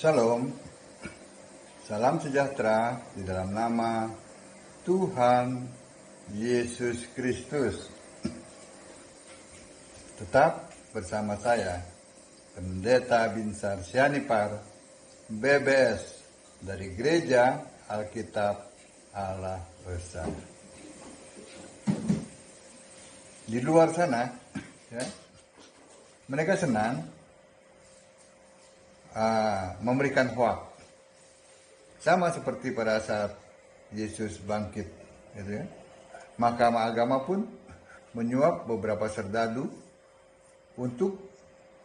Shalom, salam sejahtera di dalam nama Tuhan Yesus Kristus. Tetap bersama saya, Pendeta Binsar Sianipar, BBS dari Gereja Alkitab Allah Esa. Di luar sana, ya, mereka senang memberikan hoak, sama seperti pada saat Yesus bangkit, gitu ya. Mahkamah agama pun menyuap beberapa serdadu untuk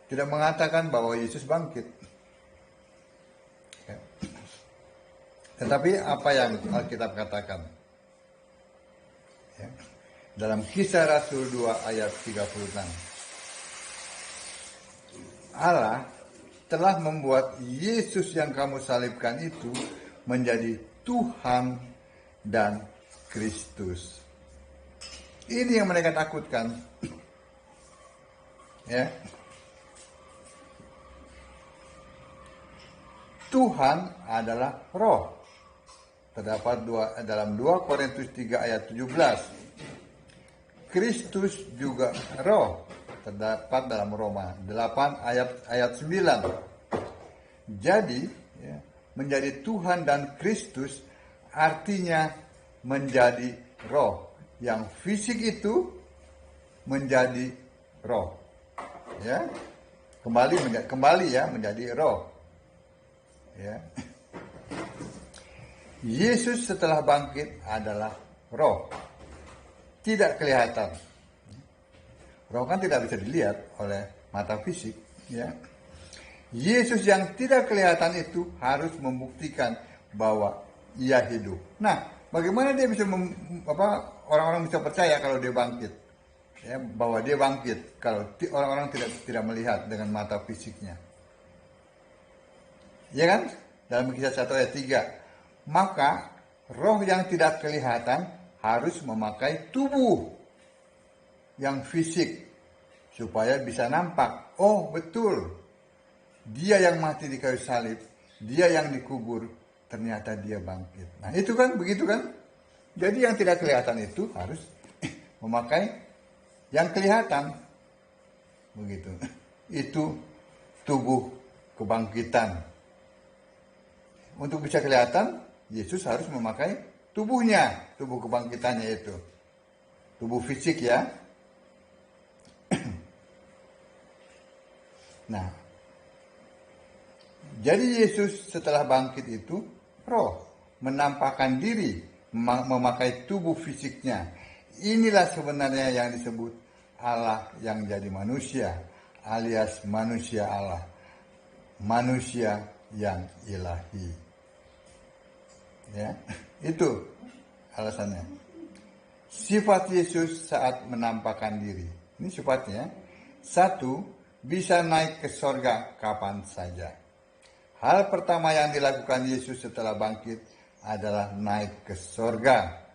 tidak mengatakan bahwa Yesus bangkit. Ya. Tetapi apa yang Alkitab katakan? Ya. Dalam Kisah Rasul 2 ayat 36. Allah telah membuat Yesus yang kamu salibkan itu menjadi Tuhan dan Kristus. Ini yang mereka takutkan. Ya. Tuhan adalah roh. Terdapat dalam 2 Korintus 3 ayat 17. Kristus juga roh. Terdapat dalam Roma 8 ayat 9. Jadi, ya, menjadi Tuhan dan Kristus artinya menjadi roh. Yang fisik itu menjadi roh. Ya. Kembali ya menjadi roh. Ya. Yesus setelah bangkit adalah roh. Tidak kelihatan. Roh kan tidak bisa dilihat oleh mata fisik, ya. Yesus yang tidak kelihatan itu harus membuktikan bahwa ia hidup. Nah, bagaimana dia bisa orang-orang bisa percaya kalau dia bangkit? Ya, bahwa dia bangkit kalau orang-orang tidak melihat dengan mata fisiknya. Ya kan? Dalam Kisah 1 ayat 3. Maka roh yang tidak kelihatan harus memakai tubuh yang fisik supaya bisa nampak. Oh, betul. Dia yang mati di kayu salib, dia yang dikubur, ternyata dia bangkit. Nah, itu kan begitu kan? Jadi yang tidak kelihatan itu harus memakai yang kelihatan. Begitu. Itu tubuh kebangkitan. Untuk bisa kelihatan, Yesus harus memakai tubuhnya, tubuh kebangkitannya itu. Tubuh fisik ya. Nah, jadi Yesus setelah bangkit itu roh, menampakkan diri, memakai tubuh fisiknya. Inilah sebenarnya yang disebut Allah yang jadi manusia, alias manusia Allah, manusia yang ilahi. Ya, itu alasannya. Sifat Yesus saat menampakkan diri. Ini sifatnya. 1, bisa naik ke sorga kapan saja. Hal pertama yang dilakukan Yesus setelah bangkit adalah naik ke sorga,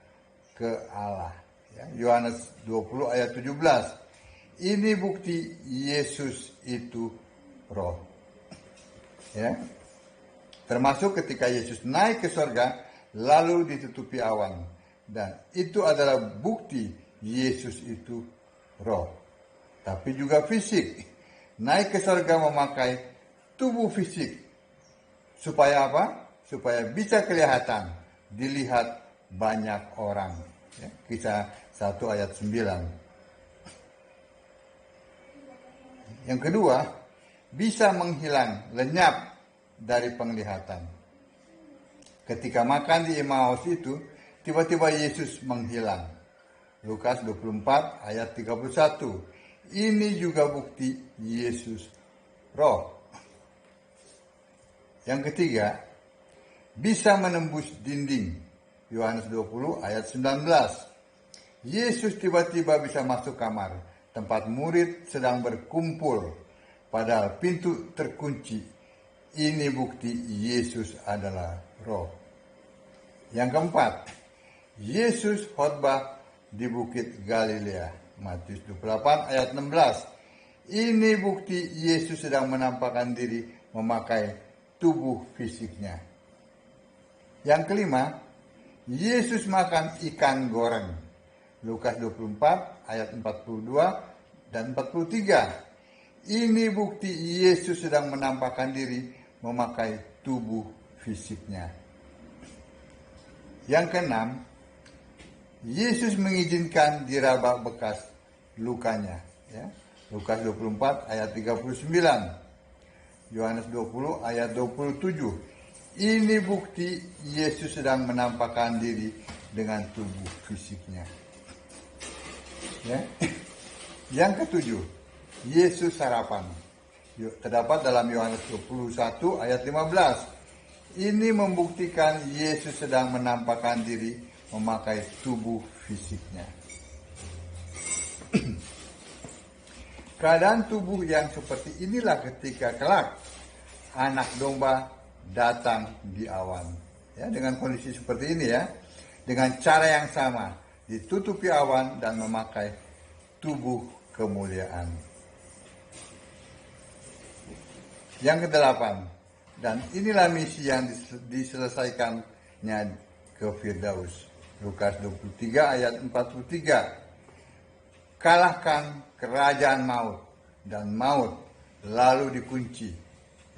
ke Allah. Ya, Yohanes 20 ayat 17. Ini bukti Yesus itu roh. Ya. Termasuk ketika Yesus naik ke sorga, lalu ditutupi awan. Dan itu adalah bukti Yesus itu roh. Tapi juga fisik. Naik ke surga memakai tubuh fisik. Supaya apa? Supaya bisa kelihatan, dilihat banyak orang. Ya, Kisah 1 ayat 9. Yang kedua, bisa menghilang, lenyap dari penglihatan. Ketika makan di Emmaus itu, tiba-tiba Yesus menghilang. Lukas 24 ayat 31. Ini juga bukti Yesus roh. Yang ketiga, bisa menembus dinding. Yohanes 20 ayat 19. Yesus tiba-tiba bisa masuk kamar tempat murid sedang berkumpul, padahal pintu terkunci. Ini bukti Yesus adalah roh. Yang keempat, Yesus khotbah di Bukit Galilea. Matius 28 ayat 16. Ini bukti Yesus sedang menampakkan diri memakai tubuh fisiknya. Yang kelima, Yesus makan ikan goreng. Lukas 24 ayat 42 dan 43. Ini bukti Yesus sedang menampakkan diri memakai tubuh fisiknya. Yang keenam, Yesus mengizinkan diraba bekas lukanya. Ya. Lukas 24 ayat 39. Yohanes 20 ayat 27. Ini bukti Yesus sedang menampakkan diri dengan tubuh fisiknya. Ya. Yang ketujuh, Yesus sarapan. Terdapat dalam Yohanes 21 ayat 15. Ini membuktikan Yesus sedang menampakkan diri memakai tubuh fisiknya. Keadaan tubuh yang seperti inilah ketika kelak anak domba datang di awan. Ya, dengan kondisi seperti ini ya, dengan cara yang sama, ditutupi awan dan memakai tubuh kemuliaan. Yang kedelapan, dan inilah misi yang diselesaikannya ke Firdaus. Lukas 23 ayat 43. Kalahkan kerajaan maut, dan maut lalu dikunci.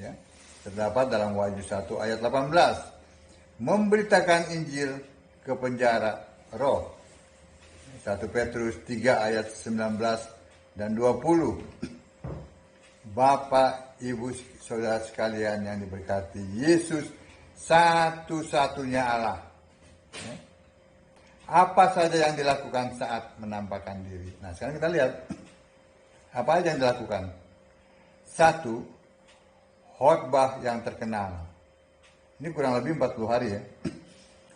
Ya. Terdapat dalam Wahyu 1 ayat 18. Memberitakan Injil ke penjara roh. 1 Petrus 3 ayat 19 dan 20. Bapak, Ibu, saudara sekalian yang diberkati, Yesus satu-satunya Allah. Ya. Apa saja yang dilakukan saat menampakkan diri. Nah, sekarang kita lihat apa aja yang dilakukan. Satu, khotbah yang terkenal. Ini kurang lebih 40 hari ya.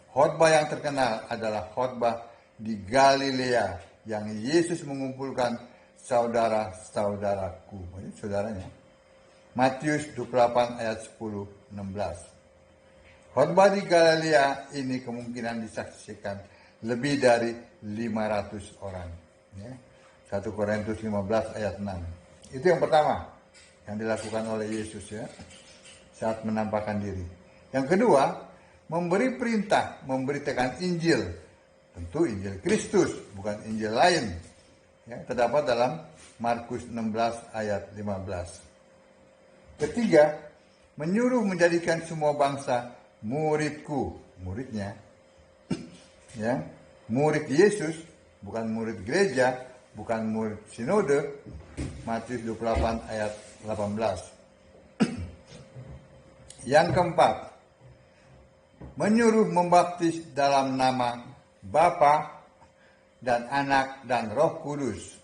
Khotbah yang terkenal adalah khotbah di Galilea yang Yesus mengumpulkan saudara-saudaraku. Ini saudaranya. Matius 28 ayat 10-16. Khotbah di Galilea ini kemungkinan disaksikan lebih dari 500 orang. Ya. 1 Korintus 15 ayat 6. Itu yang pertama yang dilakukan oleh Yesus ya saat menampakkan diri. Yang kedua, memberi perintah memberitakan Injil. Tentu Injil Kristus, bukan Injil lain. Ya, terdapat dalam Markus 16 ayat 15. Ketiga, menyuruh menjadikan semua bangsa muridku, muridnya. Ya, murid Yesus, bukan murid gereja, bukan murid sinode. Matius 28 ayat 18. Yang keempat, menyuruh membaptis dalam nama Bapa dan Anak dan Roh Kudus.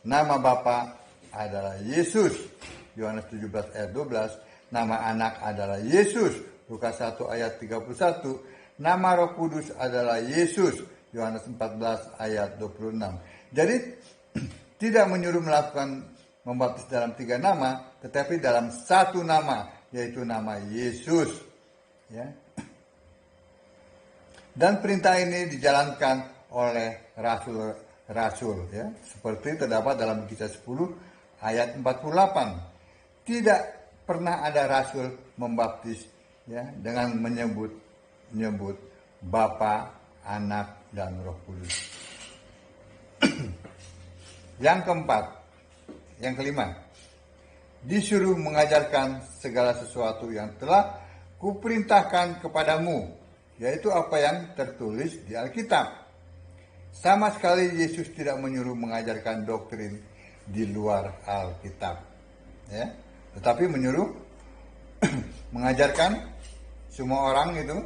Nama Bapa adalah Yesus. Yohanes 17 ayat 12. Nama Anak adalah Yesus. Lukas 1 ayat 31. Nama Roh Kudus adalah Yesus. Yohanes 14 ayat 26. Jadi tidak menyuruh melakukan membaptis dalam 3 nama, tetapi dalam 1 nama, yaitu nama Yesus. Ya. Dan perintah ini dijalankan oleh rasul-rasul, ya, seperti terdapat dalam Kisah 10 ayat 48. Tidak pernah ada rasul membaptis ya dengan menyebut Bapa, Anak, dan Roh Kudus. Yang keempat, yang kelima, disuruh mengajarkan segala sesuatu yang telah kuperintahkan kepadamu, yaitu apa yang tertulis di Alkitab. Sama sekali Yesus tidak menyuruh mengajarkan doktrin di luar Alkitab, ya, tetapi menyuruh mengajarkan semua orang itu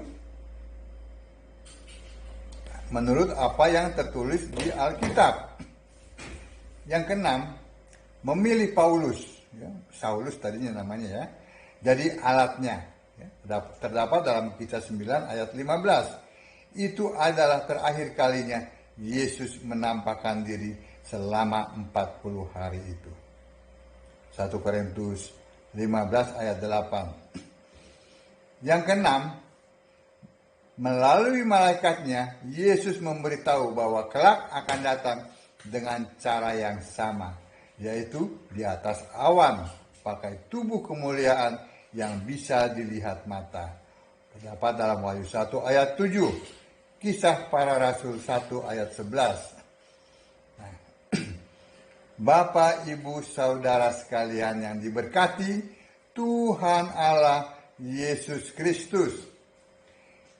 menurut apa yang tertulis di Alkitab. Yang keenam, memilih Paulus, ya, Saulus tadinya namanya ya, jadi alatnya. Ya, terdapat dalam Kisah 9 ayat 15. Itu adalah terakhir kalinya Yesus menampakkan diri selama 40 hari itu. 1 Korintus 15 ayat 8. Yang keenam, melalui malaikatnya, Yesus memberitahu bahwa kelak akan datang dengan cara yang sama, yaitu di atas awan, pakai tubuh kemuliaan yang bisa dilihat mata. Terdapat dalam Wahyu 1 ayat 7, Kisah Para Rasul 1 ayat 11. Bapak, Ibu, Saudara sekalian yang diberkati Tuhan Allah Yesus Kristus.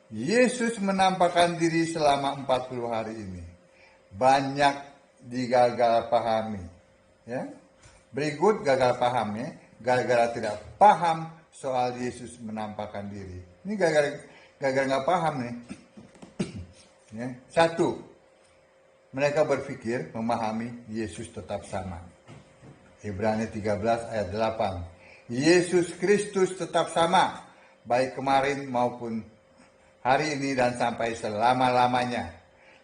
Yesus menampakkan diri selama 40 hari ini. Banyak digagal pahami. Ya. Berikut gagal paham ya. Gara-gara tidak paham soal Yesus menampakkan diri. Ini gara-gara nggak paham nih. Ya. Satu, mereka berpikir memahami Yesus tetap sama. Ibrani 13 ayat 8. Yesus Kristus tetap sama, baik kemarin maupun hari ini dan sampai selama-lamanya.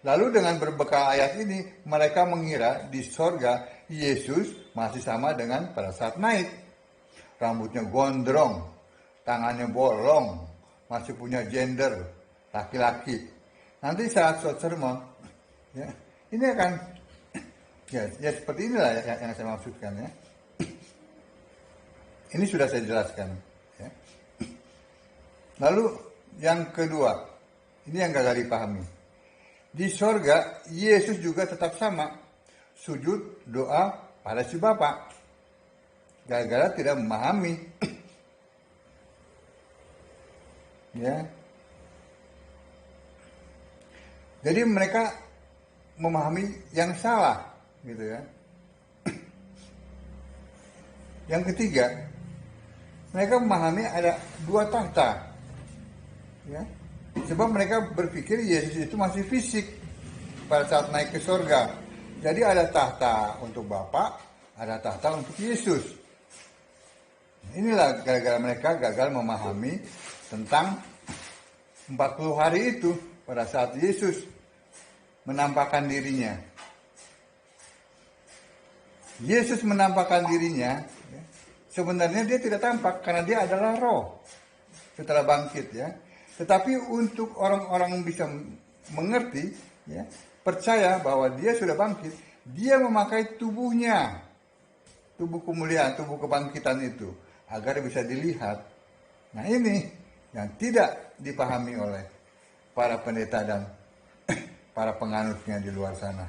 Lalu dengan berbekal ayat ini, mereka mengira di sorga Yesus masih sama dengan pada saat naik. Rambutnya gondrong, tangannya bolong, masih punya gender, laki-laki. Nanti saat short sermon, ya, ini akan, ya seperti inilah yang saya maksudkan ya. Ini sudah saya jelaskan. Ya. Lalu yang kedua, ini yang gagal dipahami. Di sorga, Yesus juga tetap sama. Sujud, doa pada si Bapa. Gara-gara tidak memahami. Ya. Jadi mereka memahami yang salah. Gitu ya. Yang ketiga, mereka memahami ada dua tahta. Ya. Sebab mereka berpikir Yesus itu masih fisik pada saat naik ke surga. Jadi ada tahta untuk Bapa, ada tahta untuk Yesus. Inilah gara-gara mereka gagal memahami tentang 40 hari itu pada saat Yesus menampakkan dirinya. Yesus menampakkan dirinya, sebenarnya dia tidak tampak karena dia adalah roh setelah bangkit ya. Tetapi untuk orang-orang yang bisa mengerti, ya, percaya bahwa dia sudah bangkit, dia memakai tubuhnya, tubuh kemuliaan, tubuh kebangkitan itu, agar bisa dilihat. Nah ini yang tidak dipahami oleh para pendeta dan para penganutnya di luar sana,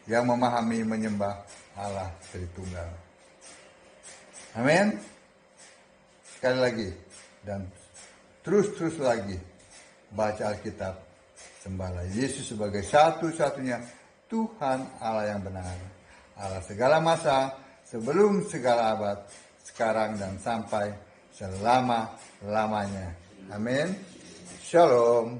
yang memahami menyembah Allah Tritunggal. Amin. Sekali lagi, dan terus lagi baca Alkitab, sembahlah Yesus sebagai satu-satunya Tuhan Allah yang benar, Allah segala masa, sebelum segala abad, sekarang dan sampai selama-lamanya. Amin. Shalom.